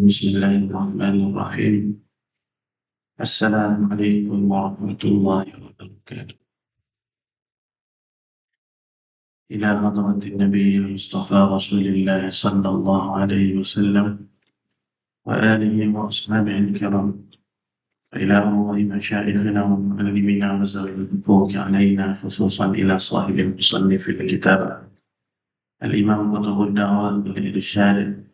بسم الله الرحمن الرحيم. السلام عليكم ورحمة الله وبركاته. إلى حضرة النبي المصطفى رسول الله صلى الله عليه وسلم وآله وأصحابه الكرام، وإلى أرواح مشايخنا ومعلمنا وزوي الحقوق علينا، خصوصا إلى صاحب المصنف الكتاب الإمام قطب الدعوة الإرشاد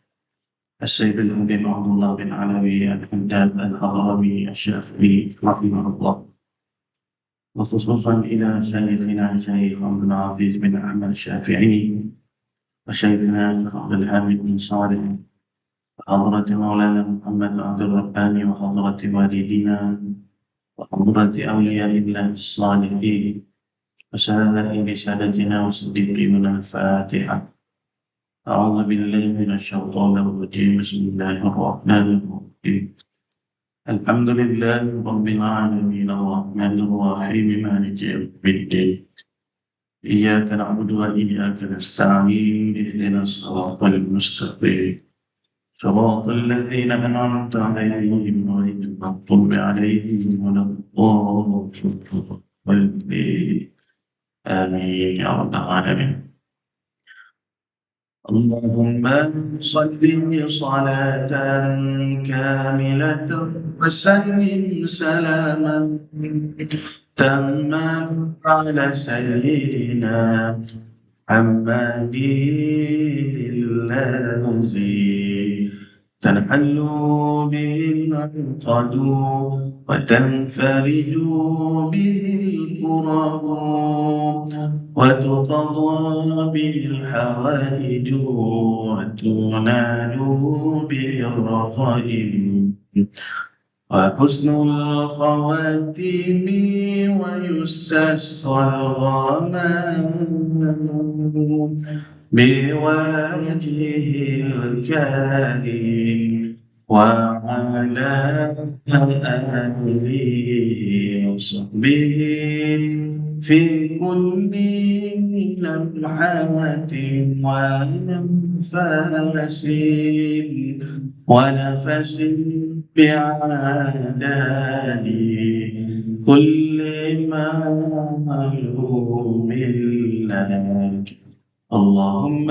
السيد الحبيب عبد الله بن علوي الحداد الحضرمي الشافعي رحمه الله، وخصوصا إلى شيخنا شيخ عبد العزيز بن أحمد الشافعي وشيخنا شيخ عبد الحميد بن صالح وحضرة مولانا محمد عبد الرباني وحضرة والدينا وحضرة أولياء الله الصالحين وسائر سادتنا وصديقنا. الفاتحة. أعوذ بالله من الشيطان الرجيم. بسم الله الرحمن الرحيم. الحمد لله رب العالمين الرحمن الرحيم مالك يوم الدين، إياك نعبد وإياك نستعين، اهدنا الصراط المستقيم صراط الذين أنعمت عليهم غير المغضوب عليهم ولا الضالين. آمين يا رب العالمين. اللهم صل صلاة كاملة وسلم سلاما تاما على سيدنا محمد الذي تنحل به العقد وتنفرج به الكرب وتقضى به الحوائج وتنال به الرخائب وحسن الخواتيم ويستسقى الغمام بوجهه الكريم وعلى آله وصحبه في كل لمحة ونفس بعدد كل معلوم لك. اللهم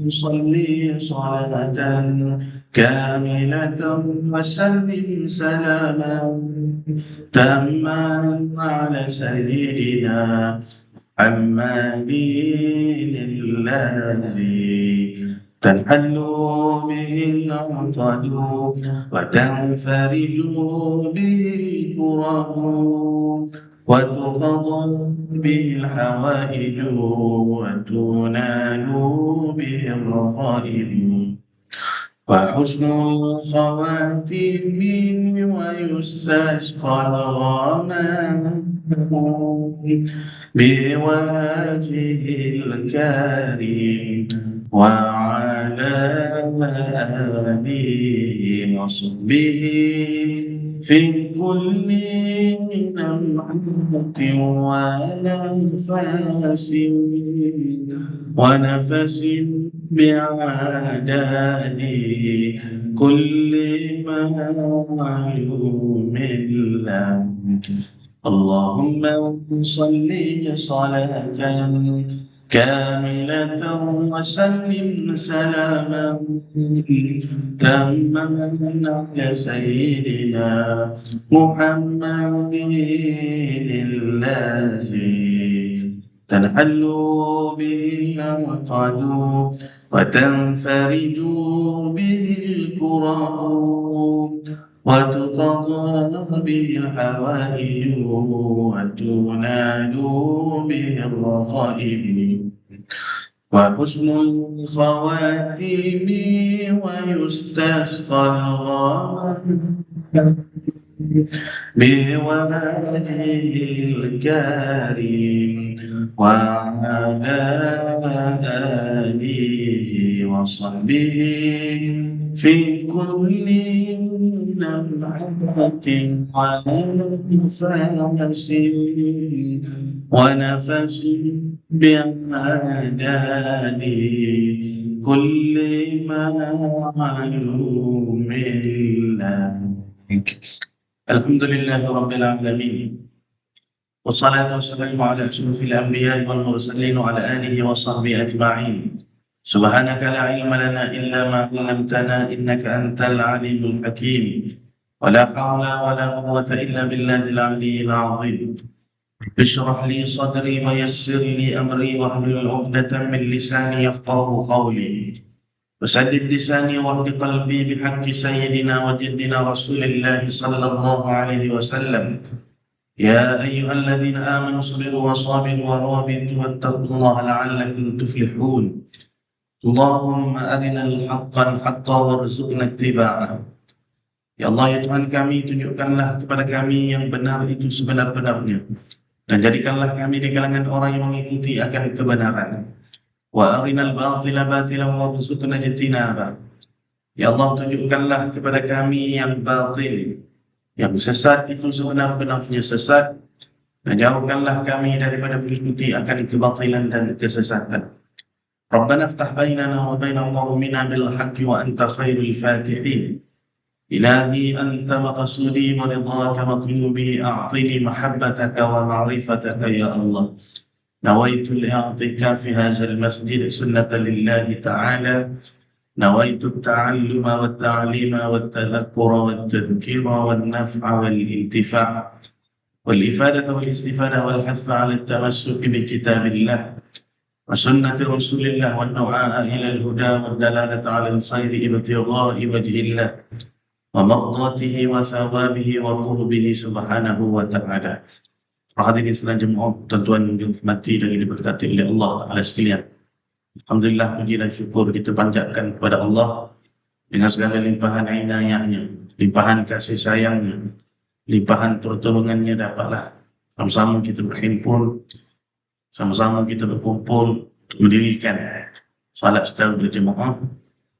صل صلاة كاملة وسلم سلاما تاما على سيدنا محمد الذي تنحل به العقد وتنفرج به الكرب وتقضى به الحوائج وتنال به الرخائب وحسن الخواتيم ويستسقى الغمام بوجهه الكريم وعلى آله وصحبه في كل لمحة ونفس بعدد كل معلوم لك. اللهم صل صلاة كاملة وسلم سلاما تاما على سيدنا محمد الذي تنحل به العقد وتنفرج به الكرب وتقضى به الحوائج وتنال به الرخائب وحسن الخواتيم ويستسقى الغمام بوجهه الكريم وعلى آله وصحبه في كل لمحة ونفس بعدد كل معلوم لك. الحمد لله رب العالمين، والصلاة والسلام على أشرف الأنبياء والمرسلين وعلى آله وصحبه أجمعين. سبحانك لا علم لنا إلا ما علمتنا إنك أنت العليم الحكيم، ولا حول ولا قوة إلا بالله العلي العظيم. اشرح لي صدري ويسر لي أمري واحلل عقدة من لساني يفقه قولي، وسدد لساني واهد قلبي بحق سيدنا وجدنا رسول الله صلى الله عليه وسلم. يا أيها الذين آمنوا اصبروا وصابروا ورابطوا واتقوا الله لعلكم تفلحون. اللهم أرنا الحق حقا وارزقنا اتباعه. Ya Allah, ya Tuhan kami, tunjukkanlah kepada kami yang benar itu sebenar-benarnya, dan jadikanlah kami di kalangan orang yang mengikuti akan kebenaran. Wa arinal batila batilan warzuqna ijtinaba. Ya Allah, tunjukkanlah kepada kami yang batil, yang sesat itu sebenar-benarnya sesat, dan jauhkanlah kami daripada mengikuti akan kebatilan dan kesesatan. Rabbana iftah bainana wa baina qaumina bil haqqi wa anta khairul fatihin. Ilahi anta maqsudi wa ridhaka matlubi, a'tini mahabbataka wa ma'rifataka ya Allah. نويت الاعتكاف في هذا المسجد سنة لله تعالى. نويت التعلم والتعليم والتذكر والتذكير والنفع والانتفاع والإفادة والاستفادة والحث على التمسك بكتاب الله وسنة رسول الله والدعاء إلى الهدى والدلالة على الخير ابتغاء وجه الله ومرضاته وثوابه وقربه سبحانه وتعالى. Hadirin sekalian jemaah, tuan-tuan yang dirahmati dan diberkati oleh Allah Taala sekalian. Alhamdulillah, puji dan syukur kita panjatkan kepada Allah dengan segala limpahan inayahnya, limpahan kasih sayangnya, limpahan pertolongannya. Dapatlah sama-sama kita berhimpun, sama-sama kita berkumpul untuk mendirikan salat secara berjemaah.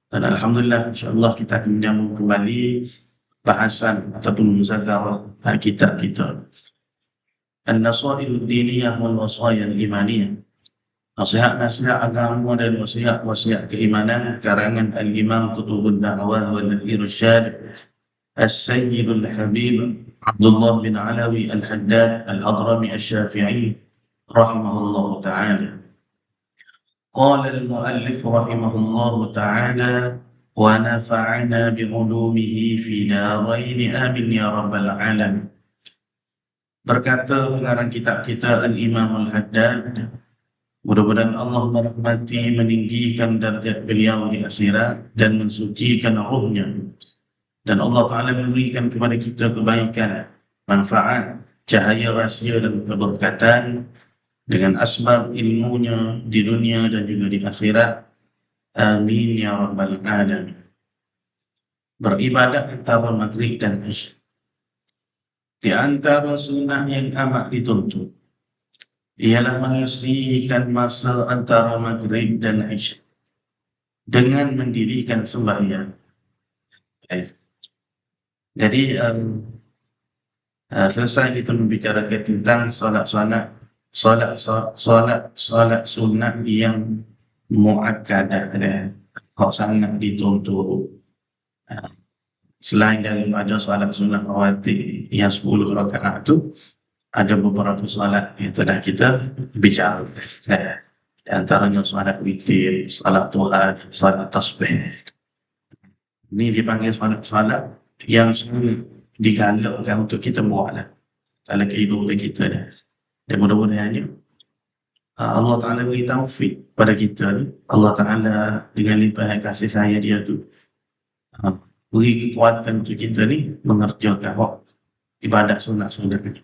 Dan Alhamdulillah, insyaAllah kita akan menyambung kembali bahasan ataupun muzakarah kitab kita An-Nasaihul Diniyah wal Wasaya Al-Imaniyah, nasihat-nasihat agama dan wasiat-wasiat keimanan, karangan Al-Imam Qutbud Da'wah wal Irsyad As-Sayyidul Habib Abdullah bin Alawi Al-Haddad Al-Hadrami Al-Syafi'i rahimahullah ta'ala. Qala al-muallif rahimahullah ta'ala wa nafa'ana bi'ulumihi fi darain amin ya rabbal alamin. Berkata pengarang kitab kita Al-Imam Al-Haddad, mudah-mudahan Allah merahmati, meninggikan darjat beliau di akhirat dan mensucikan ruhnya, dan Allah Ta'ala memberikan kepada kita kebaikan, manfaat, cahaya rahsia dan keberkatan dengan asbab ilmunya di dunia dan juga di akhirat. Amin ya rabbal alamin. Beribadat antara maghrib dan isya. Di antara sunnah yang amat dituntut ialah mengisikan masa antara maghrib dan isya dengan mendirikan sembahyang. Jadi selesai kita membicarakan tentang solat sunnah yang muakkadah, kau sangat dituntut. Selain daripada solat sunnah rawatib yang 10 rakaat itu, ada beberapa solat yang telah kita bicara. Di antaranya solat witir, solat duha, solat tasbih. Ini dipanggil solat yang digalakkan untuk kita buatlah dalam kehidupan kita ni. Dan mudah-mudahannya Allah Ta'ala beri taufik pada kita ni. Allah Ta'ala dengan limpahan kasih sayang dia tu beri kekuatan untuk kita ni mengerjakan ibadat sunat-sunat ni.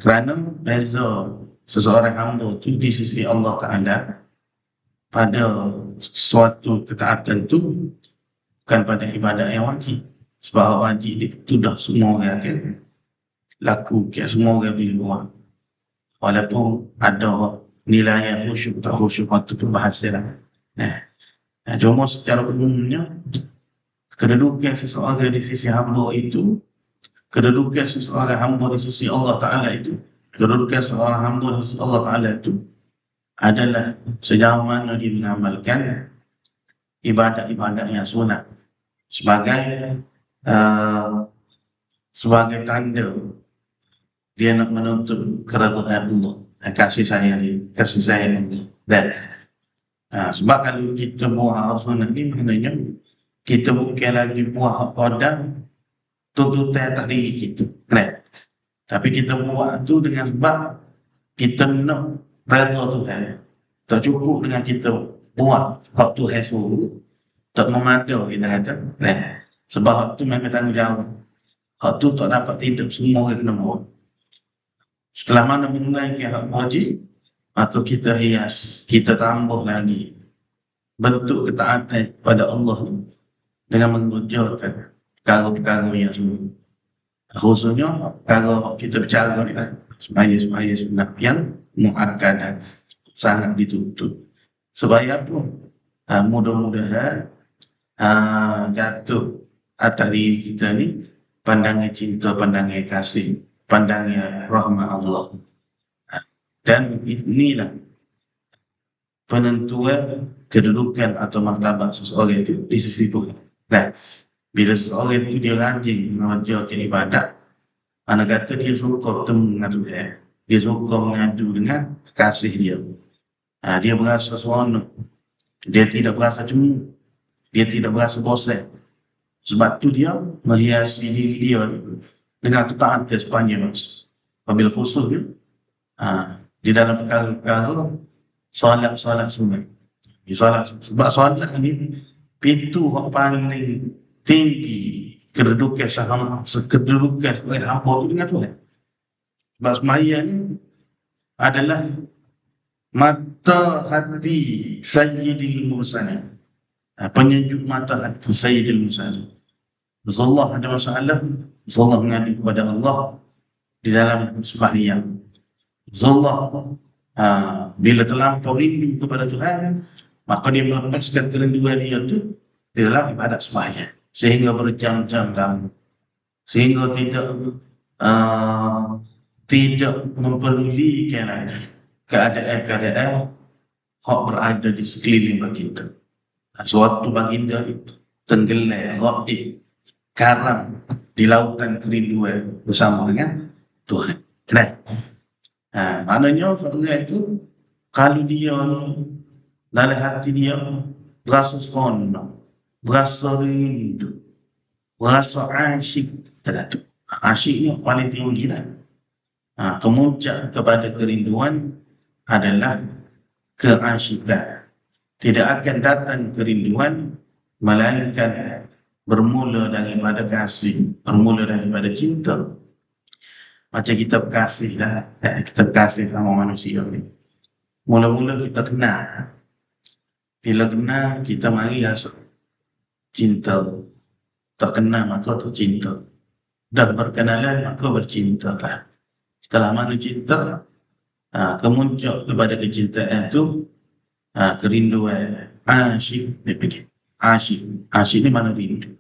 Kerana beza seseorang hamba tu di sisi Allah Ta'ala pada suatu ketaatan tu bukan pada ibadat yang wajib. Sebab wajib itu dah semua orang akan lakukan, semua orang boleh buat. Walaupun ada nilai yang khusyuk tak khusyuk, itu perbahasan. Cuma secara umumnya kedudukan seseorang di sisi hamba itu, kedudukan seseorang hamba di sisi Allah Ta'ala itu, kedudukan seorang hamba di sisi Allah Ta'ala itu adalah sejauh mana dia mengamalkan ibadat-ibadat yang sunat sebagai uh, sebagai tanda dia nak menuntut keridhaan Allah, kasih sayang dia, kasih sayang Allah. Dan sebab kalau kita buat sunat ni maknanya kita bukan lagi buat qadar tuntutan tak diri kita, kan? Tapi kita buat tu dengan sebab kita nak redha Tuhan. Tak cukup dengan kita buat hak Tuhan suruh, tak memada kita kata, kan? Sebab hak tu memang tanggungjawab. Hak tu tak dapat hidup, semua orang kena buat. Setelah mana menunaikan hak wajib, atau kita hias, kita tambah lagi bentuk ketaatan pada Allah dengan mengerjakan perkara-perkara yang sunat. Khususnya kalau kita bicara ni kan, semaya sunat yang muakkadah sangat dituntut. Supaya apa? Mudah-mudahan jatuh atas diri kita ni pandangan cinta, pandangan kasih, pandangan rahmat Allah. Dan inilah penentuan kedudukan atau martabat seseorang itu di sisi Tuhan. Nah, bila seseorang itu dia rajin mengerjakan ibadat, anak kata dia suka bertemu dengan Tuhan, dia suka mengadu dengan kasih dia. Dia berasa seronok, dia tidak berasa cemburu, dia tidak berasa bosan. Sebab tu dia menghiasi diri dia dengan ketaatan sepanjang masa. Apabila khususnya di dalam perkara-perkara solat sunat. Sebab solat ni pintu yang paling tinggi kedudukan sebagai hamba tu dengan Tuhan. Sebab sembahyang ni adalah mata hati Sayyidil Mursalin, penyejuk mata hati Sayyidil Mursalin. Rasulullah ada masalah, Rasulullah mengadu kepada Allah di dalam sembahyang. Rasulullah bila terlampau rindu kepada Tuhan, maka dia melepaskan kerinduan dia tu di dalam ibadat sembahyang sehingga berjam-jam lama, sehingga tidak mempedulikan lagi keadaan-keadaan hak berada di sekeliling baginda. Suatu baginda itu tenggelam, ghaib, karam di lautan kerinduan bersama dengan Tuhan. Maknanya orang itu kalau dia dalam hati dia berasa seronok, berasa rindu, berasa asyik, asyik ni paling tinggi lah. Kemuncak kepada kerinduan adalah keasyikan. Tidak akan datang kerinduan melainkan bermula daripada kasih, bermula daripada cinta. Macam kita berkasih lah, kita berkasih sama manusia ni. Mula-mula kita kenal. Bila kenal, kita mari rasa cinta. Tak kenal, maka tak cinta. Dah berkenalan, maka bercinta lah. Setelah mana cinta, kemuncak kepada kecintaan itu, kerinduan, asyik, dia pergi. Asyik ni mana rindu.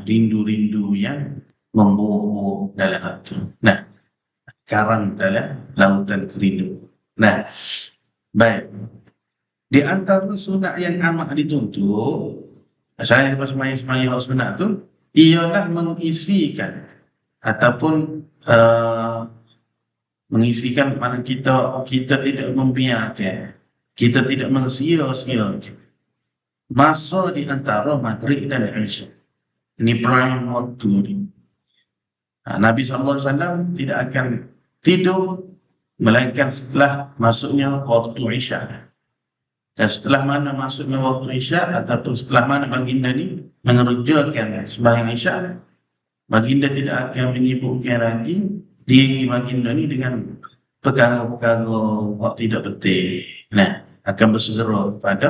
Rindu-rindu yang membuah dalam hati. Karam dalam lautan kerindu. Baik. Di antara sunat yang amat dituntut, saya lepas semaya sunat tu, ialah mengisikan ataupun mengisikan mana kita tidak membiarkan, kita tidak mensia-siakan masa di antara maghrib dan isya. Ini prime waktu ni. Nabi SAW tidak akan tidur melainkan setelah masuknya waktu isya. Dan setelah mana masuknya waktu isya ataupun setelah mana baginda ni mengerjakan sembahyang isya, baginda tidak akan menyibukkan lagi diri baginda ni dengan perkara-perkara yang tidak penting. Akan bersegera pada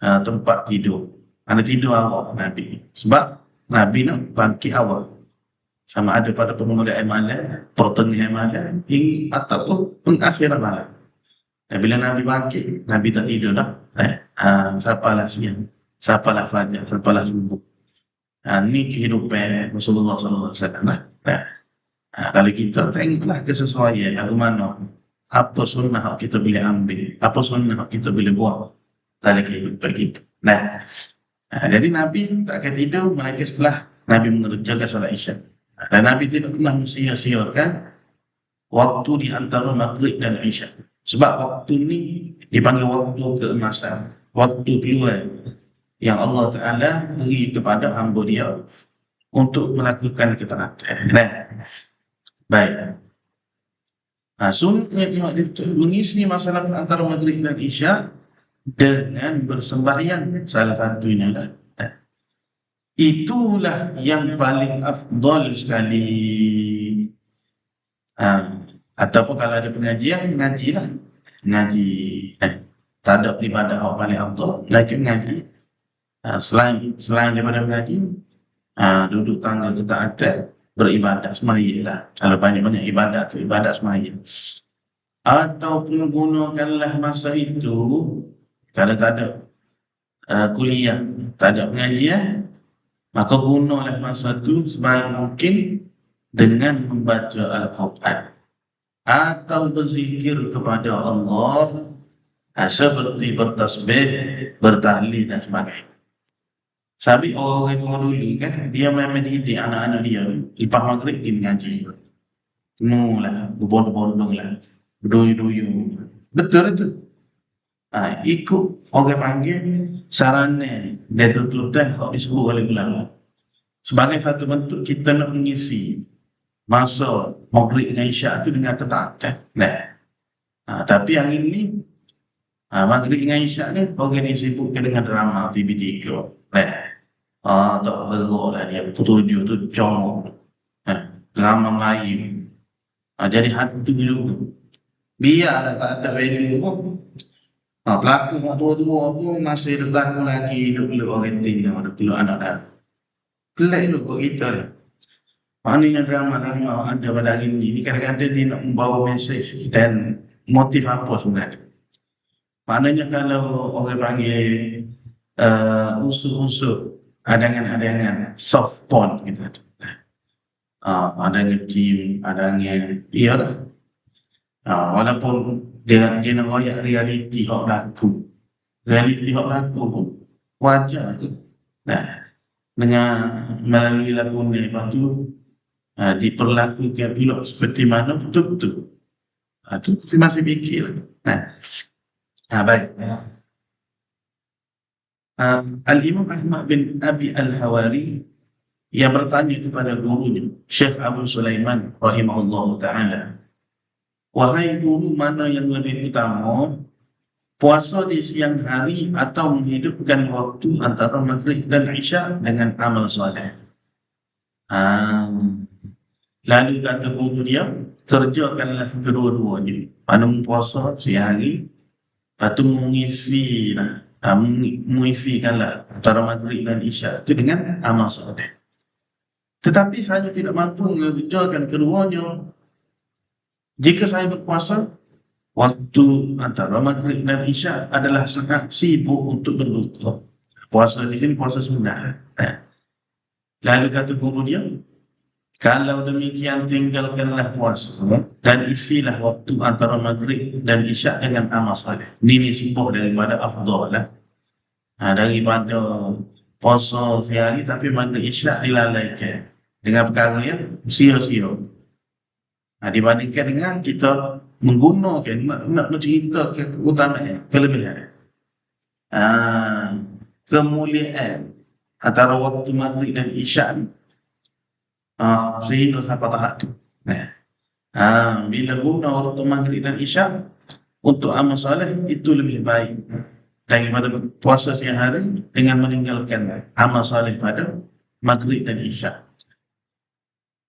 tempat tidur. Ada tidur awal Nabi. Sebab Nabi nak bangkit awal. Sama ada pada permulaan malam, pertengahan malam, hingga ataupun pengakhiran malam. Dan bila Nabi bangkit, Nabi tak tidur dah. Sapalah siang, sapalah fajar, sapalah subuh. Ini kehidupan Rasulullah SAW. Kalau kita tengoklah kesesuaian, lagu mana apa sunnah yang kita boleh ambil, apa sunnah yang kita boleh buat dalam kehidupan kita. Nah, jadi Nabi tak akan tidur melainkan setelah Nabi mengerjakan solat Isyak. Dan Nabi tidak pernah mensia-siakan waktu di antara Maghrib dan Isyak. Sebab waktu ni dipanggil waktu keemasan, waktu peluang yang Allah Ta'ala beri kepada hamba dia untuk melakukan ketaatan. Nah, baik. Sunnah mengisi masalah antara Maghrib dan Isyak dengan bersembahyang, salah satunya lah. Itulah yang paling afdal sekali. Ataupun kalau ada pengajian, mengajilah. Ngaji. Tak ada ibadah yang paling afdal, lagi mengaji. Selain daripada mengaji, duduk tangga ketaatan, beribadat, sembahyanglah. Kalau banyak-banyak ibadat tu, ibadat sembahyang. Ataupun gunakanlah masa itu, kalau tak ada kuliah, tak ada pengajian, maka gunalah masa itu sebaik mungkin dengan membaca Al-Quran atau berzikir kepada Allah, seperti bertasbih, bertahlil dan sebagainya. Sabi orang dulu kan, dia memang didik anak-anak dia lepas maghrib dia mengaji. Penuh lah, berbondong-bondong lah, berduyu-duyu. Betul itu. Ikut orang panggil sarana dia tutup hak disebut oleh ulama. Sebagai satu bentuk kita nak mengisi masa maghrib dengan isyak tu dengan ketaatan. Tapi hari ni maghrib dengan isyak ni orang ni sibukkan dengan drama TV3. Tak bergerak lah dia, tujuh tu congok. Drama Melayu. Jadi hantu juga. Biarlah tak ada value pun. Pelakon tua-tua pun masih ada pelakon lagi, hidup peluk orang tina, ada peluk anak dah. Pelik lu kok kita ni. Maknanya drama-drama ada pada hari ni kadang-kadang dia nak membawa mesej dan motif apa sebenarnya. Maknanya kalau orang panggil unsur-unsur adangan-adangan soft porn gitu. Adangan gym, adangan iyalah. Walaupun dia nak royak realiti hak berlaku. Realiti hak berlaku pun wajar tu. Dengan melalui lagu ni, lepas tu diperlakukan pula seperti mana betul-betul. Tu masih fikir lah. Baik. Al-Imam Ahmad bin Abi Al-Hawari yang bertanya kepada gurunya Syekh Abu Sulaiman rahimahullah ta'ala, wahai guru, mana yang lebih utama, puasa di siang hari atau menghidupkan waktu antara maghrib dan isyak dengan amal soleh? Lalu kata guru dia, kerjakanlah kedua-duanya. Mana puasa siang hari, lepas tu mengisikanlah antara maghrib dan isyak itu dengan amal soleh. Tetapi saya tidak mampu mengerjakan keduanya. Jika saya berpuasa, waktu antara maghrib dan isyak adalah sangat sibuk untuk berbuka. Puasa di sini puasa sunnah. Lalu kata guru dia, kalau demikian tinggalkanlah puasa dan isilah waktu antara maghrib dan isyak dengan amal saleh. Ini nisbah daripada afdal lah. Daripada puasa sehari tapi maghrib isyak dilalaikan dengan perkara yang sia-sia. Dibandingkan dengan kita menggunakan nak menceritakan keutamaan, kelebihan, kemuliaan antara waktu maghrib dan isyak sehingga sampai tahap tu. Bila guna waktu maghrib dan isyak untuk amal soleh, itu lebih baik daripada puasa siang hari dengan meninggalkan amal soleh pada maghrib dan isyak.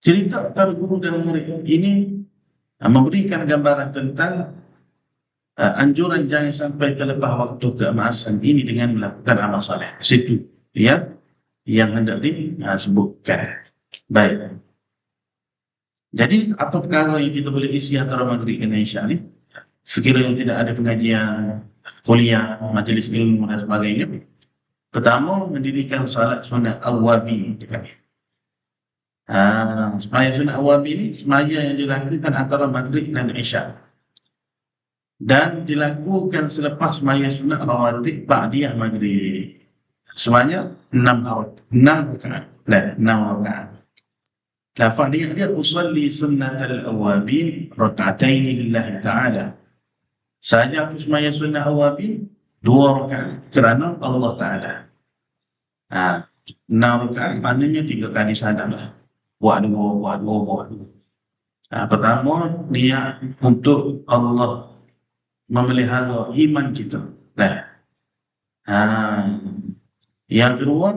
Cerita antara guru dan murid ini memberikan gambaran tentang anjuran jangan sampai terlepas waktu keemasan ini dengan melakukan amal soleh. Situ ya yang hendak disebutkan. Baik. Jadi apa perkara yang kita boleh isi antara maghrib dengan isyak ni? Sekiranya tidak ada pengajian, kuliah, majlis ilmu dan sebagainya. Pertama, mendirikan salat sunat awwabin dipanggil. Semaya sunat awwabin ni semaya yang dilakukan antara maghrib dan isyak. dan dilakukan selepas sembahyang sunat rawatib ba'diyah maghrib. Sebanyak 6 rakaat. Lah, 6 rakaat. Lafaz dia usalli sunnatal awabin raka'ataini lillahi ta'ala. Saja aku sembahyang sunat awabin 2 rakaat kerana Allah Ta'ala. 6 rakaat maknanya 3 kali syahadat lah. Buat dua. Pertama, niat untuk Allah memelihara iman kita. Yang kedua,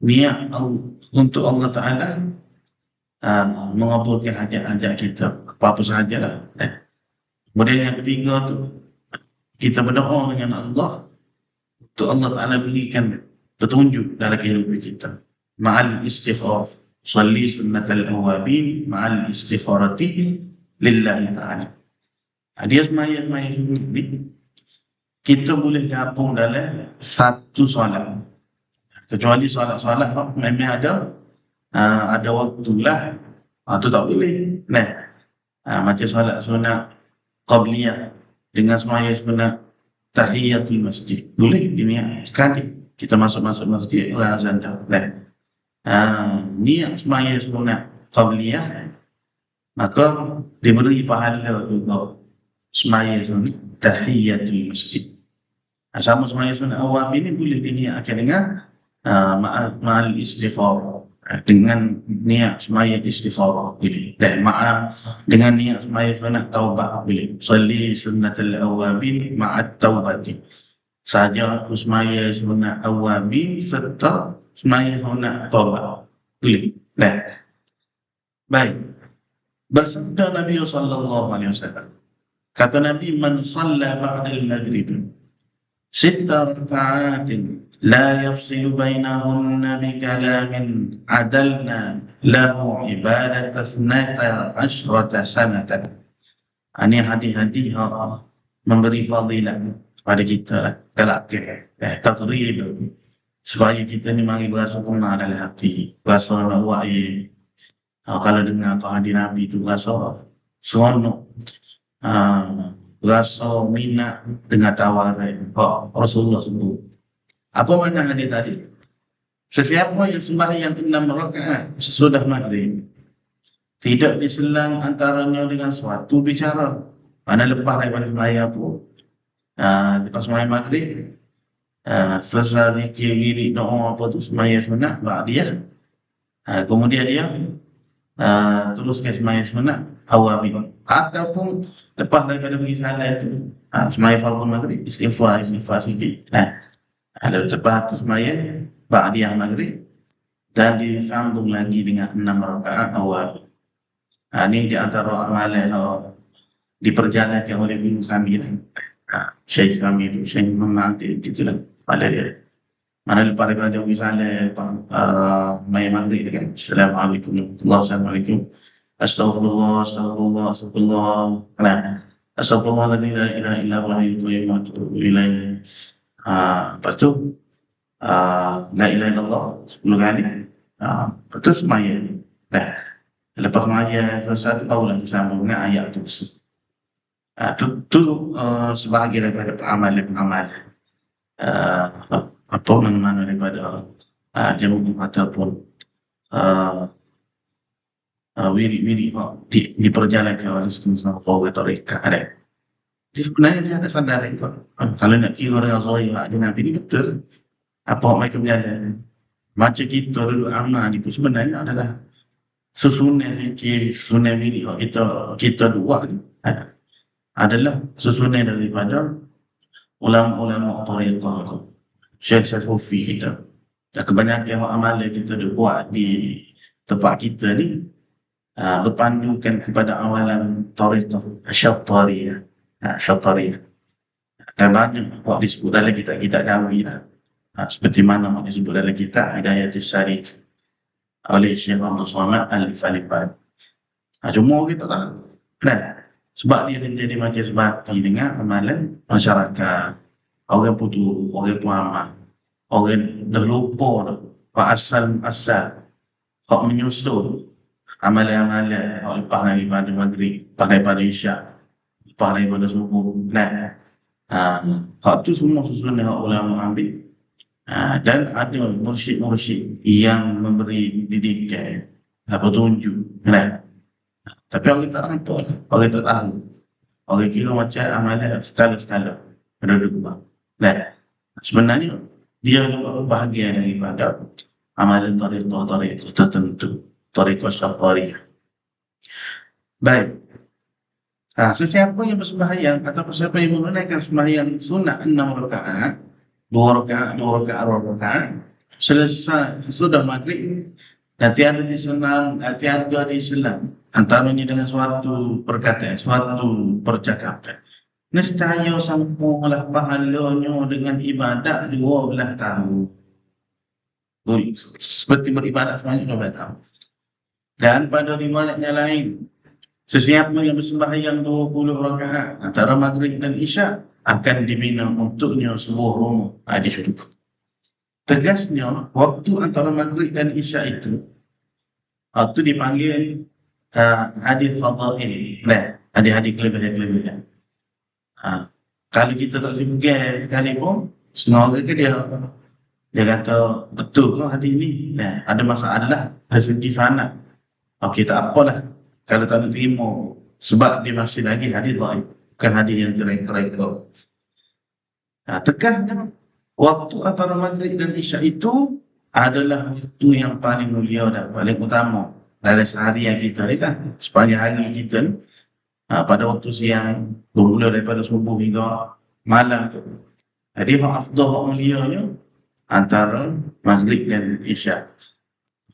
niat untuk Allah Ta'ala mengabulkan hajat-hajat kita, apa-apa sahajalah. Kemudian yang ketiga tu, kita berdoa dengan Allah untuk Allah Ta'ala berikan petunjuk dalam kehidupan kita. Ma'al istighfar, salli sunnatal awabin ma'al istighfarati lillahi ta'ala. Dia semaya sunat ni, kita boleh gabung dalam satu solat. Kecuali solat-solat memang ada waktu lah. Tu tak boleh. Macam solat sunat qabliyah dengan semaya sunat tahiyatul masjid. Boleh diniat sekali. Kita masuk masjid, orang azan dah. Niat semaya sunat qabliyah, maka diberi pahala juga semaya sunat tahiyatul masjid. Sama semaya sunat awam ini boleh diniatkan dengan ma'al istighfar, dengan niat semaya istighfar boleh. Dan dengan niat semaya sunat taubat boleh. Salli sunnatal awabin ma'at taubati. Saja aku semaya sunat awabin serta semaya sunat taubat boleh. Baik. Bersabda Nabi sallallahu alaihi wasallam. Kata Nabi, man shalla ba'da al-maghrib sitta raka'atin la yafsilu bainahunna bi kalamin adalna lahu ibadata sanata asyrata sanatan. Ini hadis-hadis memberi fadilah pada kita lah. Takrib supaya kita ni mari berasa kemar dalam hati, berasa nak buat kalau dengar hadis Nabi tu berasa seronok, berasa minat dengan tawaran Rasulullah sebut. Apa makna hadis tadi? Sesiapa yang sembahyang 6 rakaat sesudah maghrib, tidak diselang antaranya dengan suatu bicara. Mana lepas daripada sembahyang tu, lepas sembahyang maghrib, selesai zikir, wirid, doa apa tu, sembahyang sunat ba'diyah, kemudian dia teruskan sembahyang sunat awabin, ataupun lepas daripada pergi salat tu, sembahyang fardu maghrib, istighfar sikit. Lepas tu sembahyang ba'diyah maghrib, dan disambung lagi dengan 6 rakaat awal. Ini di antara amalan diperjalankan oleh guru kami lah. Syekh kami tu, Syekh mengantik gitulah pada dia. Mana lepas daripada misalnya main maghrib tu kan, Assalamualaikum, Assalamualaikum, Astagfirullah, Astagfirullah, la ilaha illa huwal hayyul qayyum wa atubu ilaih. Lepas tu la ilaha illallah 10 kali. Lepas tu sembahyang. Lepas sembahyang selesai tu barulah disambung dengan ayat tu. Tu sebahagian daripada amalan apa mana daripada jamu ataupun wirid diperjalankan oleh semua orang tarekat ada. Jadi sebenarnya dia ada sadar itu. Kalau nak kira dengan zahir hak Nabi ni betul. Apa mereka berjalan. Macam kita dulu amal itu sebenarnya adalah susunan zikir, susunan wirid kita dua ni adalah susunan daripada ulama-ulama tarekat. Syekh Sufi kita. Dan kebanyakan amalan kita buat di tempat kita ni berpandukan kepada amalan tarekat Syaftariyah. Dan banyak buat disebut dalam kitab kami lah. Seperti mana disebut dalam kitab Hidayatul Syarif oleh Syekh Abdul Somad Al-Falibad. Cuma kita tak sebab dia jadi macam sebati dengan amalan masyarakat. Orang putus, orang puaman, orang dah lupa asal hak menyusul amalan-amalan lepas daripada maghrib, daripada isyak, lepas daripada subuh. Nah, hak tu semua susunan hak ulama ambil. Dan ada mursyid-mursyid yang memberi didikan, petunjuk. Nah, tapi orang tak nampak lah. Orang tak tahu. Orang kira macam amalan skala-skala. Ada dua. Nah, sebenarnya dia merupakan bahagian daripada amalan tariqah tertentu. Tariqah syafariyah. Baik. Sesiapa yang bersembahyang ataupun siapa yang menunaikan sembahyang sunat 6 rakaat, 2 rakaat, selesai sesudah maghrib, dan tiada diselang antaranya dengan suatu perkataan, suatu percakapan. Nescaya sempurnalah pahalanya dengan ibadat 12 tahun. Seperti beribadat sebanyak 12 tahun. Dan pada riwayat yang lain, sesiapa yang bersembahyang 20 rakaat antara maghrib dan isyak akan dibina untuknya sebuah rumah di syurga. Tegasnya, waktu antara maghrib dan isyak itu dipanggil hadis fadail. Nah, hadis kelebihan. Kalau kita tak segar sekali pun, setengah orang ke dia kata betul ke hadis ni? Nah, ada masalah dari segi sanad. Okey, tak apalah kalau tak nak terima, sebab dia masih lagi hadis dhaif, bukan hadis yang tereka-reka. Tegasnya, waktu antara maghrib dan isyak itu adalah waktu yang paling mulia dan paling utama dalam seharian kita ni lah. Sepanjang hari kita ni, pada waktu siang, bermula daripada subuh hingga malam tu. Jadi hak afdal, hak mulianya antara maghrib dan isyak.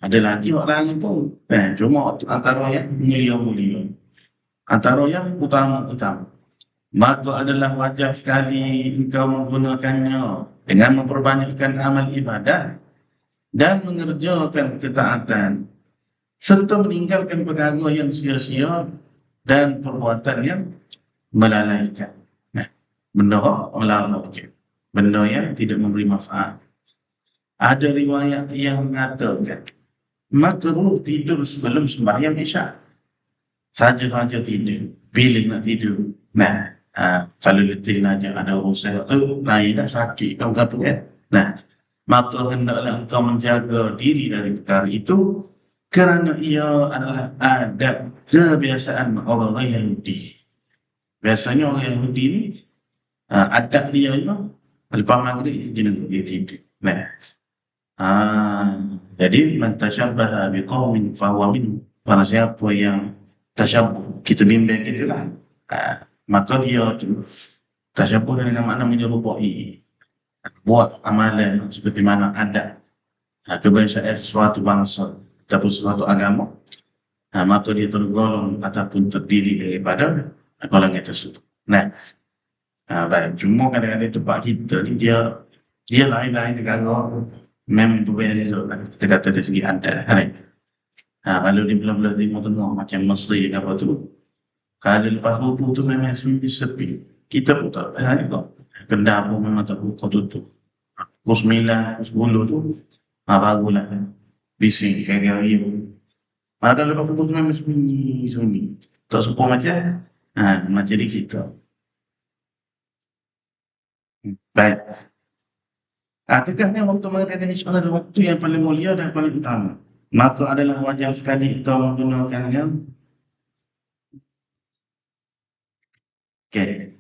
Ada lagi hak lain pun, cuma antara yang mulia-mulia, antara yang utama-utama. Maka adalah wajar sekali engkau menggunakannya dengan memperbanyakkan amal ibadah dan mengerjakan ketaatan, serta meninggalkan perkara yang sia-sia dan perbuatan yang melalaikan. Benda melalaikan, benda yang tidak memberi manfaat. Ada riwayat yang mengatakan makruh tidur sebelum sembahyang isyak. Saja-saja tidur, pilih nak tidur. Kalau letih nak ada urusan tu, lain dah sakit kan berapa kan. Maka hendaklah engkau menjaga diri dari perkara itu kerana ia adalah adab kebiasaan orang-orang Yahudi. Biasanya orang Yahudi ni adab dia itu lepas maghrib dia tidur. Jadi man tashabbaha biqaumin fahuwa minhum. Barang siapa yang tashabbuh, kita bimbing gitulah, maka dia tu tashabbuh dengan makna menyerupai, buat amalan seperti mana adab kebiasaan suatu bangsa ataupun suatu agama, maka dia tergolong ataupun terdiri daripada golongan tersebut. Baik, cuma kadang-kadang tempat kita ni dia lain-lain negara, memang berbeza lah kita kata dari segi adat. Kalau di belah-belah Timur Tengah macam Mesir ke apa tu, kalau lepas subuh tu memang sunyi sepi. Kita pun tak tahan juga. Kedai pun memang tak buka tutup. Pukul 9, pukul 10 tu barulah bising kayak gaya. Kalau lepas subuh tu memang sunyi. Tak sepuh macam di kita. Baik. Tegasnya waktu maghrib dan isyak adalah waktu yang paling mulia dan paling utama. Maka adalah wajar sekali engkau menggunakannya. Okey.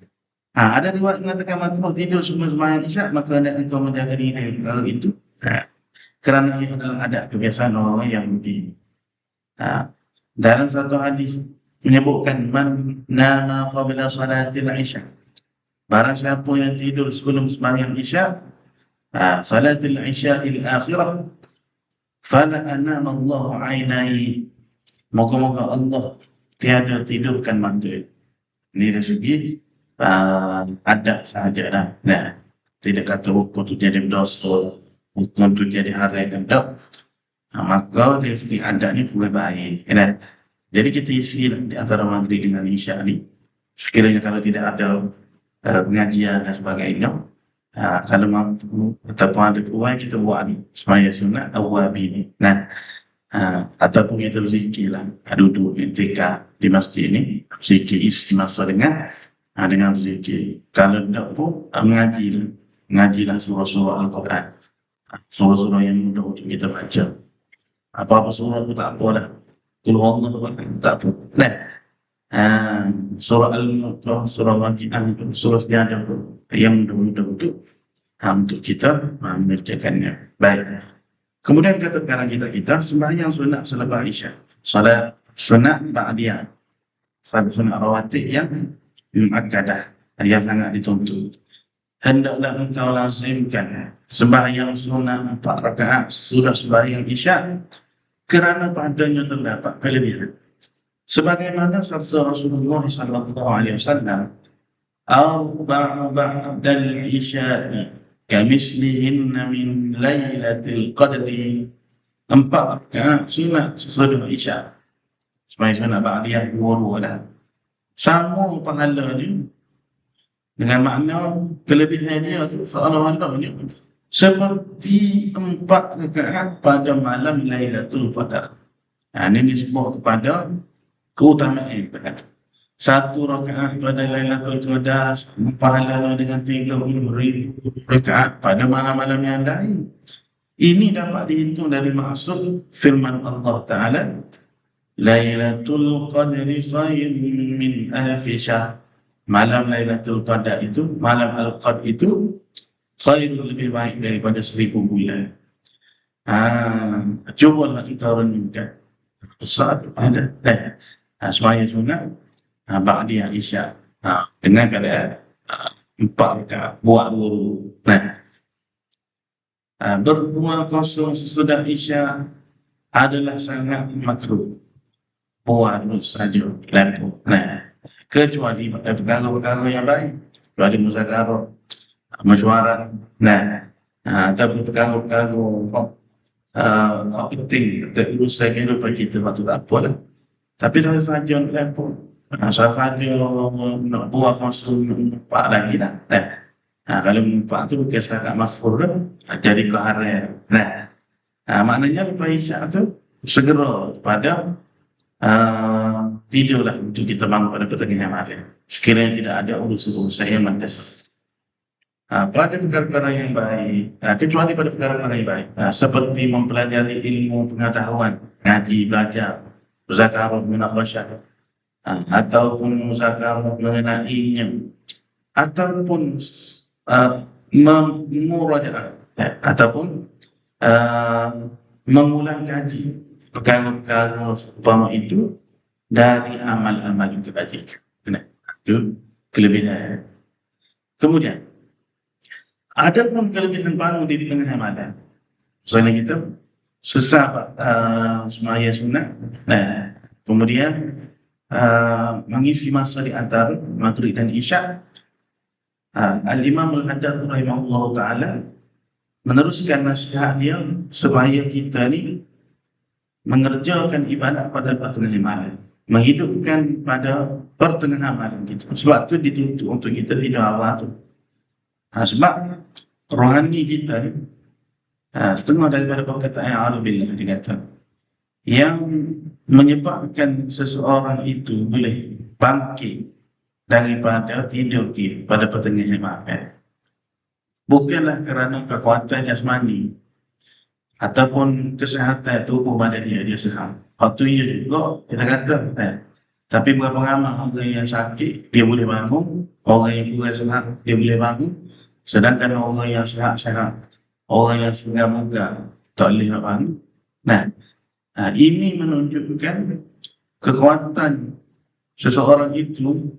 Ada riwayat mengatakan makruh tidur sebelum sembahyang isyak, maka hendaklah engkau menjaga diri dari perkara itu. Kerana ia adalah adab kebiasaan orang Yahudi. Dalam satu hadis menyebutkan man nama qabla salatil isyak. Barang siapa yang tidur sebelum sembahyang isyak, salatil isya'il akhirah, fala anama Allah ainai. Moga-moga Allah tiada tidurkan mata. Ini dari segi adab sahajalah. Tidak kata hukum tu jadi berdosa, hukum tu jadi haram, tak. Maka dari segi adab ni pun baik. Jadi kita isilah di antara maghrib dengan isyak ni. Sekiranya kalau tidak ada pengajian dan sebagainya, kalau mampu ataupun ada peluang kita buat ni sembahyang sunat awabi ni. Ataupun kita berzikir lah, duduk intikaf di masjid ni, berzikir isi masa dengan dengan berzikir. Kalau tidak pun mengajilah surah-surah Al-Quran, surah-surah yang mudah untuk kita baca. Apa-apa surah pun tak apa dah. Qul huwallahu ahad tak apa. Nah, surah Al-Mulk, surah Waqiah, surah Sejadah pun yang mudah-mudah untuk kita mengerjakannya. Baik. Kemudian kata sekarang kita sembahyang sunat selepas Isya. Salat sunat ba'diyah. Salat sunat rawatib yang muakkadah, yang sangat dituntut. Hendaklah engkau lazimkan sembahyang sunat 4 rakaat sudah sembahyang Isya, kerana padanya terdapat kelebihan. Sebagaimana sabda Rasulullah sallallahu alaihi wasallam, arba'u ba'dal isya'i kamislihinna min lailatul qadri. 4 rakaat sunat sesudah Isya. Sembahyang sunat ba'diyah dua dah. Sama pahalanya, dengan makna kelebihannya tu seolah-olahnya seperti 4 rakaat pada malam Lailatul Qadar. Ini disebut kepada keutamaan. 1 rakaat pada Lailatul Qadar pahalanya dengan 30,000 rakaat pada malam-malam yang lain. Ini dapat dihitung dari maksud firman Allah Ta'ala, Lailatul Qadri khairun min alfi syahr. Malam Lailatul Qadar itu, malam Al-Qadr itu khairun, lebih baik daripada 1000 bulan. Cubalah engkau renungkan besar ada sembahyang sunat ba'diyah Isya dengan keadaan 4 rakaat buat dulu. Berbual kosong sesudah Isya adalah sangat makruh. Buat dulu saja lampu. Kecuali pada perkara-perkara yang baik, kecuali muzakarah, mesyuarat, ataupun perkara-perkara penting untuk urusan kehidupan kita, waktu tak apa lah. Tapi sahaja nak lampu, sahaja nak buat konsum nampak lagi lah. Kalau nampak tu bukan setakat makfur dah, jadi keharam. Maknanya lepas Isyak tu segera pada tidurlah untuk kita bangun pada pertengahan malam. Sekiranya tidak ada urusan yang mendesak. Pada perkara-perkara yang baik, kecuali pada perkara-perkara yang baik, seperti mempelajari ilmu pengetahuan, ngaji, belajar, berzakarah, munaqasyah, ataupun muzakarah mengenainya, ataupun memurajaah, ataupun mengulang kaji perkara-perkara umpama itu dari amal-amal kebajikan. Itu kelebihan. Kemudian ada pun kelebihan bangun di tengah malam. Misalnya kita sesat sembahyang sunat, kemudian mengisi masa di antara maghrib dan Isya. Al-Imam Al-Haddad rahimahullah ta'ala meneruskan nasihat dia supaya kita ni mengerjakan ibadat pada pertengahan malam, menghidupkan pada pertengahan malam kita. Sebab tu dituntut untuk kita tidur awal tu. Sebab rohani kita ni, setengah daripada perkataan A'udzubillah dia kata, yang menyebabkan seseorang itu boleh bangkit daripada tidur dia pada pertengahan malam bukanlah kerana kekuatan jasmani ataupun kesihatan tubuh badan dia sihat. Waktu ia juga kita kata, tapi berapa ramai orang yang sakit dia boleh bangun, orang yang kurang sihat dia boleh bangun, sedangkan orang yang sihat-sihat, orang yang sudah buka tak boleh nak bangun. Ini menunjukkan kekuatan seseorang itu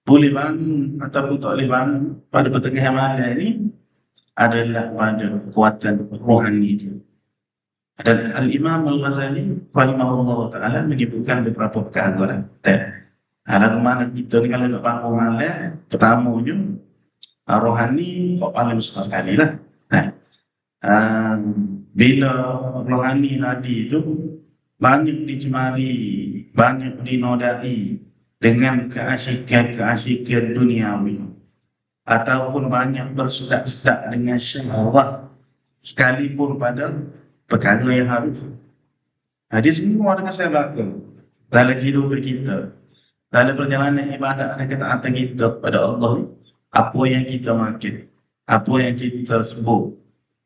boleh bangun ataupun tak boleh bangun pada pertengahan malam ini adalah pada kekuatan rohani dia. Dan Al-Imam Al-Ghazali rahimahullah ta'ala menyebutkan beberapa perkara. Lalu mana kita ni kalau nak bangun malam, pertamanya rohani paling besar sekali lah. Bila rohani tadi itu banyak dicemari, banyak dinodai dengan keasyikan duniawi, ataupun banyak bersedak-sedak dengan syahwat, sekalipun pada perkara yang harus. Dia semua dengan saya belakang dalam kehidupan kita. dalam perjalanan ibadat dan ketaatan kita pada Allah ni, apa yang kita makan, apa yang kita sebut.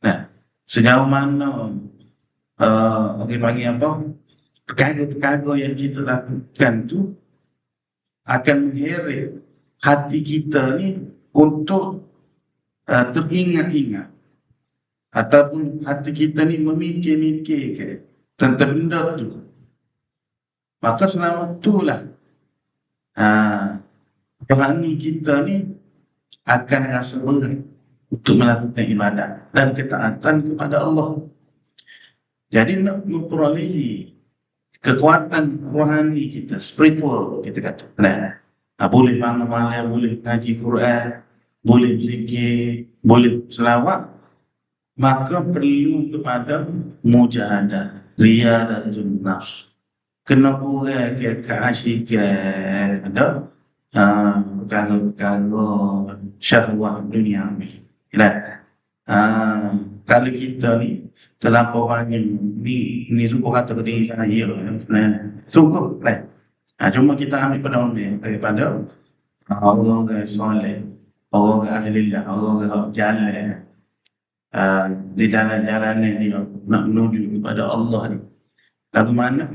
Nah, sejauh mana orang panggil apa, perkara-perkara yang kita lakukan tu akan mengheret hati kita ni untuk teringat-ingat, ataupun hati kita ni memikir-mikir tentang benda tu. Maka selama itulah rohani kita ni akan rasa berat untuk melakukan ibadat dan ketaatan kepada Allah. Jadi nak memperolehi kekuatan rohani kita, spiritual kita kata. Boleh bangun malam, boleh ngaji Quran, boleh berzikir, boleh selawat, maka perlu kepada mujahadah, riyadatul nafs. Kena kurang keasyikan ada perkara-perkara syahwat duniawi. Kalau kita ni terlampau banyak ni suka kata ke diri saya, suka cuma kita ambil pedoman daripada orang-orang soleh, orang-orang ahli Allah, orang-orang jalan di dalam jalanan dia nak menuju kepada Allah ni. Lagu mana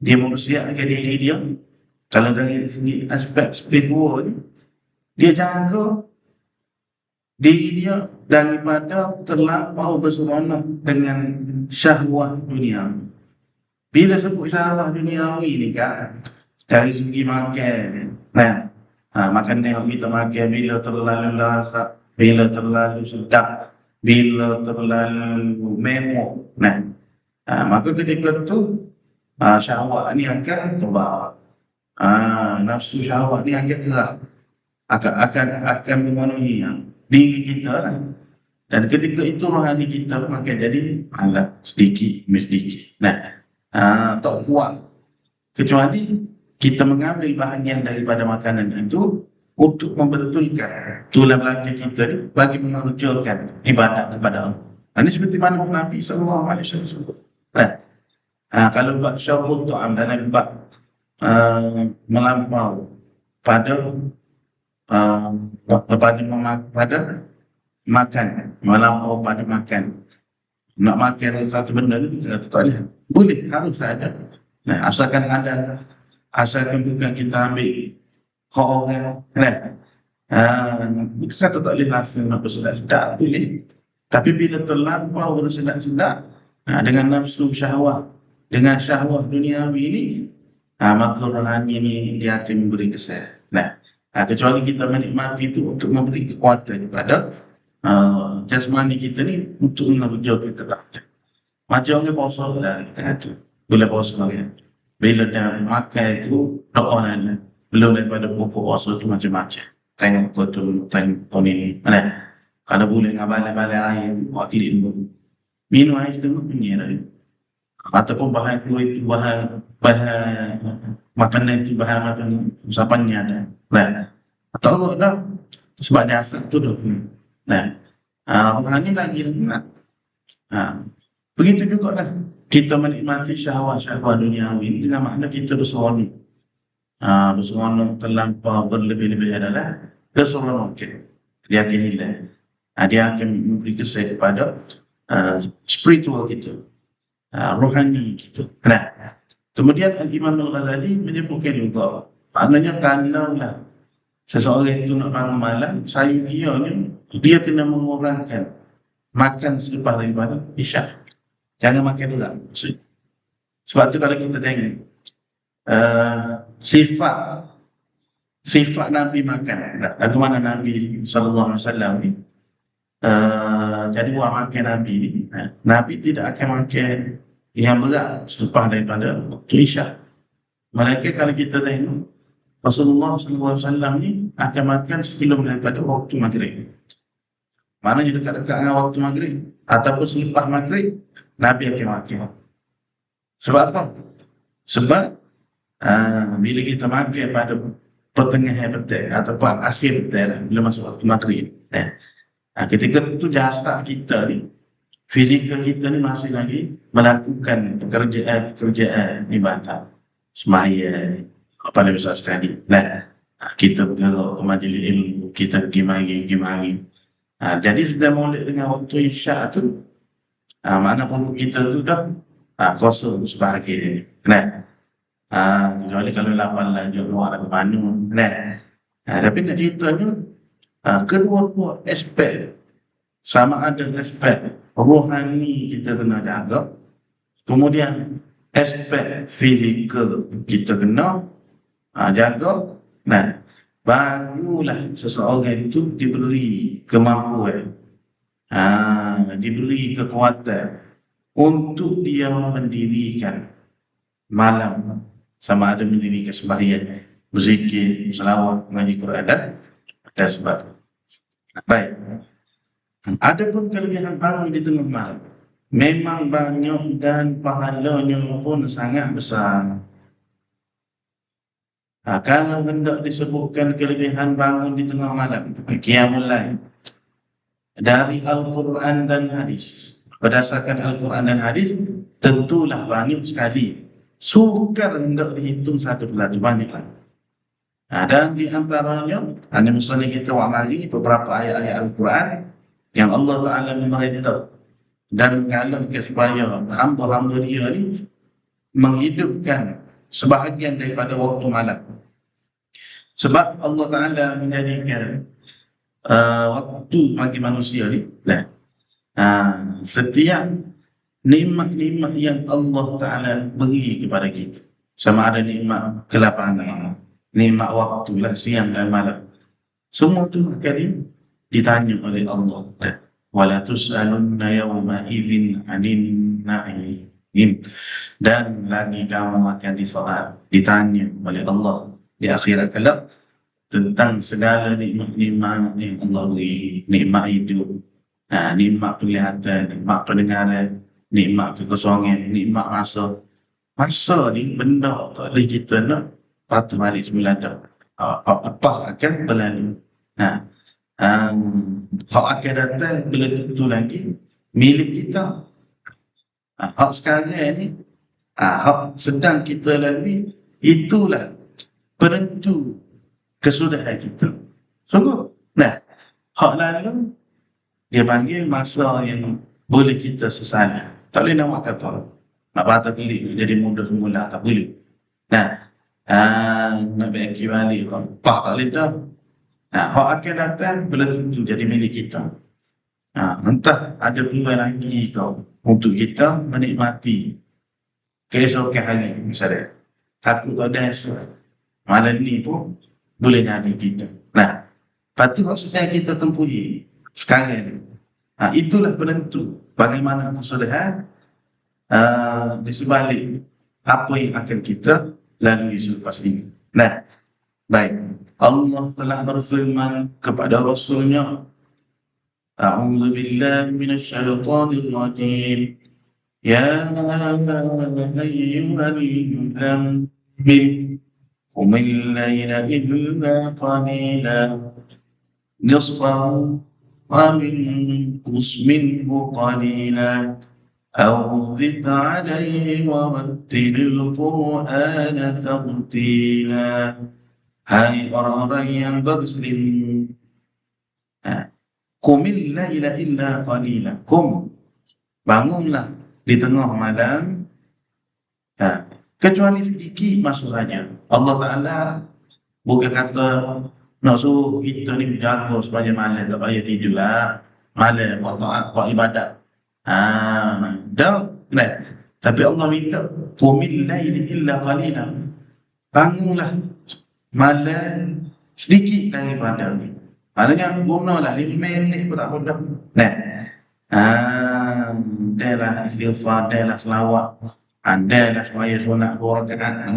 dia mempersiapkan diri dia, kalau dari segi aspek spiritual ni, dia jaga diri dia daripada terlampau berseronok dengan syahwat dunia. Bila sebut syahwat duniawi ni kan, dari segi makan, makanan yang kita makan bila terlalu lazat, bila terlalu sedap, bila terlalu mewah, maka ketika tu syahwat ni akan terbang. Nafsu syahwat ni akan gerak, akan memenuhi diri kita lah. Dan ketika itu rohani kita akan jadi malas sedikit demi sedikit. Tak kuat, kecuali kita mengambil bahagian daripada makanan itu untuk membetulkan tulang belakang kita ni bagi mengerjakan ibadat kepada Allah. Ini seperti mana Nabi SAW sebut. Kalau bab syarhut tu'am dan bab melampau pada makan, melampau pada makan, nak makan satu benda ni kita tak boleh, harus ada. Asalkan bukan kita ambil hak orang, kita kata tak boleh rasa nak bersedap-sedap, boleh. Tapi bila terlampau bersedap-sedap dengan nafsu syahwat, dengan syahwat duniawi ni, maka rohani ni dia akan memberi kesan. Kecuali kita menikmati itu untuk memberi kekuatan kepada jasmani kita ni untuk menuju kita tak. Macam orang puasa lah, kita kata boleh puasa kan. Bila dah makan itu doa lah, belum daripada pokok puasa tu macam-macam. Tengok betul, tengok ni. Kalau boleh ngabalai-balai air tu, wakil ilmu. Minum air setengah penyir. Ataupun bahan kuih itu, bahan makanan itu, bahan makanan usapannya ada. Atau dah sebab jasad tu dah. Ini lagi nak. Begitu juga lah kita menikmati syahwat-syahwat duniawi dengan makna kita berseronok. Berseronok terlampau berlebih-lebih adalah keseronok. Dia akan hilang. Dia akan memberi kesan kepada spiritual kita, rohani kita. Kemudian Imam Al-Ghazali menyebutkan juga, maknanya kalaulah seseorang itu nak bangun malam, dia kena mengurangkan makan selepas daripada isyak. Jangan makan berat. Sebab tu kalau kita tengok sifat Nabi makan, bagaimana Nabi SAW ni, jadi buat makan Nabi ni, Nabi tidak akan makan yang berat selepas daripada waktu isyak. Malaikat kalau kita tengok Rasulullah SAW ni akan makan sebelum daripada waktu maghrib. Maknanya dekat-dekat dengan waktu maghrib ataupun selepas maghrib, Nabi akan makan. Sebab apa? Sebab bila kita makan pada pertengahan petang ataupun akhir petang, bila masuk waktu maghrib, ketika itu jasad kita ni, fizikal kita ni masih lagi melakukan pekerjaan ibadat, sembahyang, pada besar sekali. Nah, kita bergerak ke majlis ilmu, kita pergi mari. Jadi sudah molek dengan waktu isyak tu, mana perut kita tu dah kosong sebahagian. Nah, kecuali kalau lapan lagi keluar ke Bandung. Nah, tapi nak ceritanya, kedua-dua aspek, sama ada aspek rohani kita kena jaga, kemudian aspek fizikal kita kena jaga. Nah, barulah seseorang itu diberi kemampuan, diberi kekuatan untuk dia mendirikan malam, sama ada mendirikan sembahyang, berzikir, selawat, mengaji Quran dan sebagainya. Baik. Adapun kelebihan bangun di tengah malam, memang banyak dan pahalanya pun sangat besar. Kalau hendak disebutkan kelebihan bangun di tengah malam, qiyamul lail, dari Al-Quran dan hadis, berdasarkan Al-Quran dan hadis, tentulah banyak sekali. Sukar hendak dihitung satu persatu, banyaklah. Dan di antaranya, hanya misalnya kita amali beberapa ayat-ayat Al-Quran yang Allah Ta'ala memerintah dan menggalakkan supaya hamba-hamba dia ni menghidupkan sebahagian daripada waktu malam. Sebab Allah Ta'ala menjadikan waktu bagi manusia ni, setiap nikmat-nikmat yang Allah Ta'ala beri kepada kita, sama ada nikmat kelapangan, nikmat waktu lah, siang dan malam, semua tu akan ditanya oleh Allah. Wala tus'alunna yawma idzin 'anil na'im. Dan lagi kamu akan ditanya oleh Allah di akhirat kelak tentang segala nikmat-nikmat yang Allah beri, nikmat hidup, nikmat penglihatan, nikmat pendengaran, nikmat kekosongan, nikmat masa. Masa ni benda tak boleh kita nak patah balik semula dah. Apa akan berlalu. Hak akan datang belum tentu lagi milik kita. Hak sekarang ni, hak sedang kita lalui, itulah penentu kesudahan kita. Sungguh. Nah, hak lalu dia panggil masa yang boleh kita sesali. Tak boleh nak buat kata. Nak patah kelik jadi mudah semula, tak boleh. Nah, nak bagi balik tak boleh dah. Hak akan datang belum tentu jadi milik kita. Entah ada peluang lagi kau untuk kita menikmati keesokan hari misalnya. Takut ada esok. Malam ni pun boleh jadi kita. Nah, patut hak sedang kita tempuhi sekarang ni. Itulah penentu bagaimana kesudahan di sebalik apa yang akan kita lalui selepas ini. Nah, baik. Allah telah berfirman kepada Rasulnya, A'udzu billahi minasyaitonir rajim. Ya ayyuhal muzammil qumil laila illa qalila nisfahu wa minqus minhu qalila aw zid 'alayhi wa rattilil qur'ana tartila. Hai orang-orang yang bermuslim, qumil laila illa qalila. Bangunlah di tengah malam, kecuali sedikit maksudnya. Allah Ta'ala bukan kata nak suruh kita ni berjaga sepanjang malam, tak payah tidur lah malam, buat taat, buat ibadat. Tapi Allah minta qumil laila illa qalila. Bangunlah malam sedikit daripada ni. Maknanya gunalah 5 minit pun tak mudah. Adalah istighfar, adalah selawat, adalah semaya sunat 2 rakaat,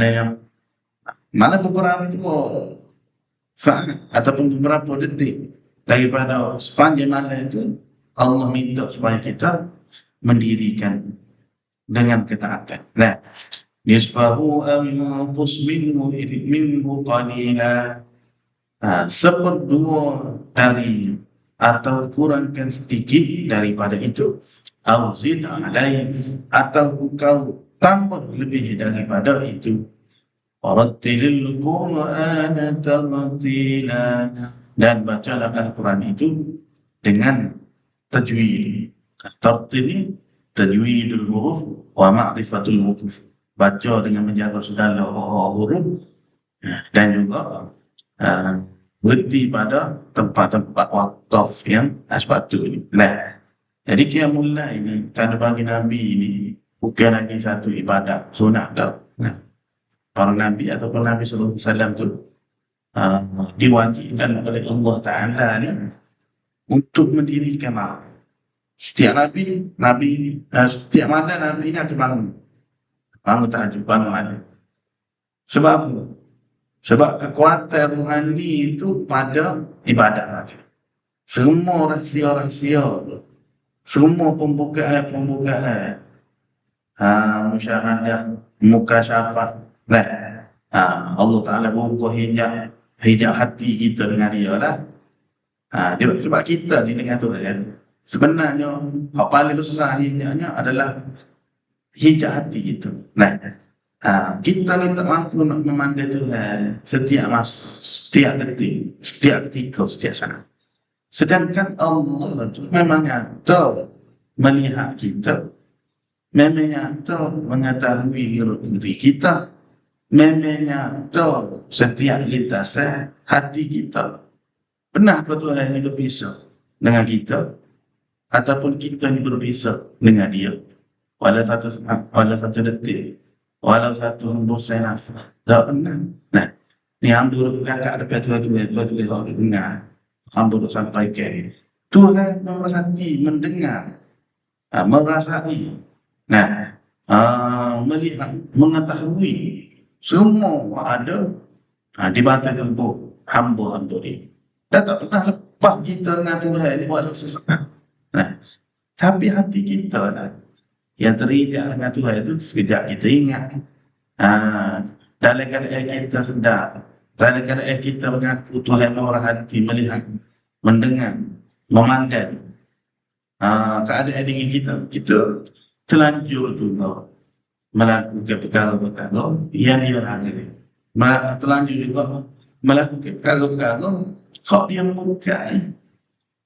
mana beberapa saat ataupun beberapa detik daripada sepanjang malam itu Allah minta supaya kita mendirikan dengan ketaatan. Nisfahu aw yanqus minhu qalila. Seperdua dari atau kurangkan sedikit daripada itu. Aw zid 'alaihi, atau engkau tambah lebih daripada itu. warattilil Qur'ana tartila, dan bacalah Al-Quran itu dengan tajwid. Tartil ni tajwidul huruf wa ma'rifatul wukuf, baca dengan menjaga segala huruf dan juga berhenti pada tempat-tempat wakaf yang sepatutnya. Nah, jadi qiyamul lail ini tanda bagi Nabi ini bukan lagi satu ibadat sunat dah. Nah, para Nabi ataupun Nabi sallallahu alaihi wasallam tu diwajibkan oleh Allah Ta'ala ni untuk mendirikan malam. Setiap setiap malam Nabi ni akan bangun tahajud, bangun malam. Sebab apa? Sebab kekuatan rohani itu pada ibadat lagi. Semua rahsia-rahsia, semua pembukaan, musyahadah, mukasyafah, Allah Ta'ala buka hijab hati kita dengan dia lah. Sebab kita ni dengan Tuhan, sebenarnya apa paling besar hijabnya adalah hijab hati kita. Kita ni tak mampu nak memandai Tuhan setiap masa, setiap detik, setiap ketika, setiap saat. Sedangkan Allah tu memang nyata melihat kita, memang nyata mengetahui diri kita, memang nyata setiap lintasan hati kita. Pernah ke Tuhan ni berpisah dengan kita, ataupun kita ni berpisah dengan dia? Walau satu detik, walau satu hembusan nafas, tak pernah. Ni hamba duduk belakang depan Tuhan dengar. Hamba duduk sampaikan. Tuhan memerhati, mendengar, merasai, melihat, mengetahui semua ada di batin tubuh hamba-hamba ni. Dan tak pernah lepas kita dengan Tuhan ni walau sesaat. Tapi hati kita lah yang terikat dengan Tuhan itu sekejap kita ingat. Dalam keadaan kita sedar, dalam keadaan kita mengaku Tuhan memerhati, melihat, mendengar, memandang keadaan diri kita terlanjur juga melakukan perkara-perkara yang dia larang. Terlanjur juga melakukan perkara-perkara hak dia murkai.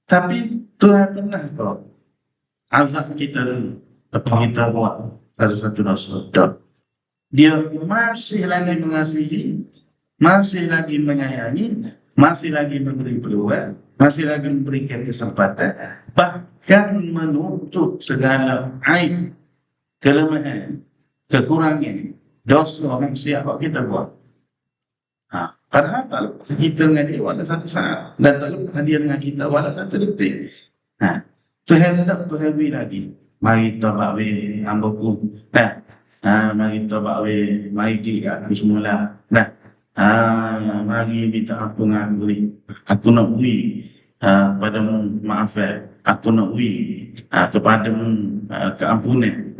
Tapi Tuhan pernah kau azab kita dulu lepas kita buat satu-satu dosa. Dia masih lagi mengasihi, masih lagi menyayangi, masih lagi memberi peluang, masih lagi memberikan kesempatan, bahkan menutup segala aib, kelemahan, kekurangan, dosa manusia yang kita buat. Padahal tak lepas kita dengan dia walau satu saat, dan tak lepas dia dengan kita walau satu detik. Tuhan tak Tuhan beri lagi. Mari tobat weh hambaku. Mari tobat weh, mari klik aku semula. Mari minta ampun aku ni. Aku nak beri padamu maaf. Aku nak beri kepadamu keampunan.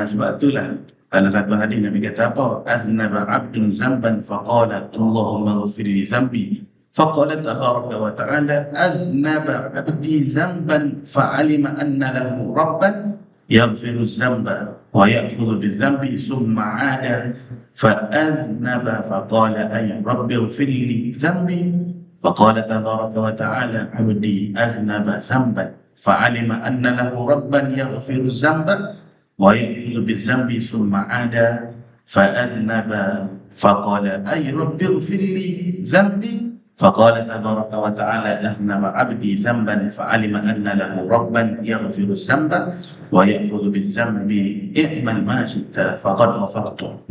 Sebab itulah dalam satu hadis Nabi kata apa? Aznaba 'abdun zamban faqala Allahumma ighfir li dhanbi. Faqala tabaraka wa ta'ala aznaba 'abdi zamban fa'alima anna lahu rabban yaghfiru dhanba wa ya'khudhu bi-dhanbi thumma 'ada fa'aznaba faqala ay rabbi ighfir li dhanbi. Faqala tabaraka wa ta'ala 'abdi aznaba zamban fa'alima anna lahu rabban yaghfiru dhanba wa ya'khudhu bi-dhanbi thumma 'ada fa'aznaba faqala ay rabbi ighfir li dhanbi. Faqala tabaraka wa ta'ala aznaba 'abdi dhanban fa'alima anna lahu rabban yaghfiru dhanba wa ya'khudhu bi-dhanbi i'mal ma syi'ta faqad ghafartu.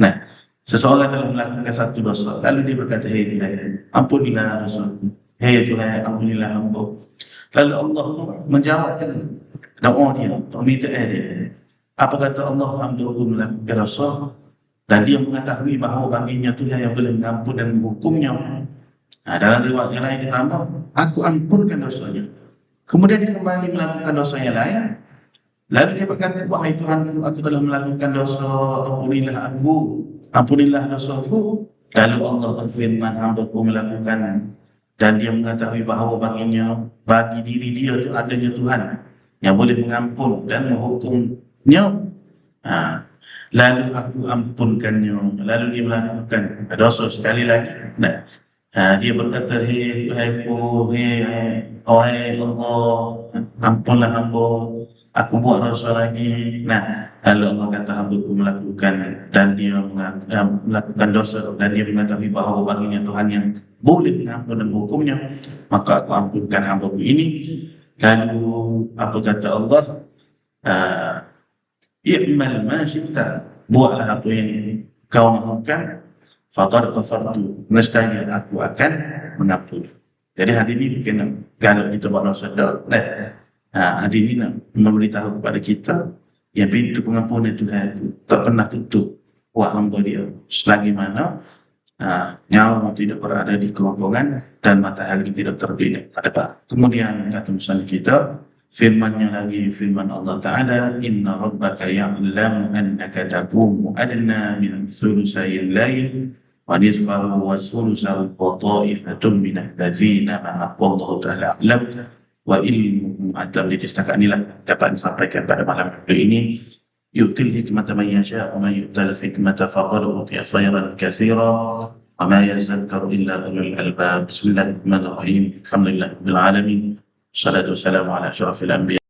Seseorang telah melakukan satu dosa, lalu dia berkata, "Hei Tuhan, ampunilah dosaku. Hei Tuhan, ampunilah hamba." Lalu Allah menjawabkan doa dia, permintaan dia. Apa kata Allah? Hamba-Ku melakukan dosa dan dia mengetahui bahawa baginya Tuhan yang boleh mengampun dan menghukumnya. Dalam riwayat yang lain ditambah, aku ampunkan dosanya. Kemudian dia kembali melakukan dosa yang lain. Lalu dia berkata, wahai Tuhanku, aku telah melakukan dosa, ampunilah dosaku. Lalu Allah berfirman, hamba-Ku melakukan, dan dia mengetahui bahawa bagi diri dia itu adanya Tuhan yang boleh mengampun dan menghukumnya. lalu aku ampunkannya, lalu dia melakukan dosa sekali lagi. Nah, dia berkata, hei Tuhanku, wahai Allah, ampunlah hamba, aku buat dosa lagi. Nah, lalu Allah kata hambaku melakukan, dan dia melakukan dosa, dan dia mengetahui bahawa baginya Tuhan yang boleh mengampun dan hukumnya, maka aku ampunkan hambaku ini. Lalu apa kata Allah? I'mal ma syi'ta, buatlah apa yang kau mahukan, faqad ghafartu, nescaya aku akan mengampuni. Jadi hadis ini bukan kalau kita buat dosa dah. Hadis ini nak memberitahu kepada kita yang pintu pengampunan Tuhan itu tak pernah tutup buat hamba dia selagi mana nyawa tidak berada di kerongkongan dan matahari tidak terbit pada barat. Kemudian kata musanif kita, firman-Nya lagi, firman Allah Ta'ala, inna rabbaka ya'lamu annaka taqumu adna min thulutsail lail wa nisfahu wa thulutsahu wa ta'ifatun min alladzina ma'a, wallahu ta'ala a'lam wa ilmuhu atam. Jadi setakat inilah dapat disampaikan pada malam ini. Yu'til hikmata man yasha' wa man yu'tal hikmata faqad utiya khairan katsira wa ma yazakkaru illa ulul albab. Bismillahirrahmanirrahim. Alhamdulillahirabbil alamin. Wassalatu wassalamu ala asyrafil anbiya.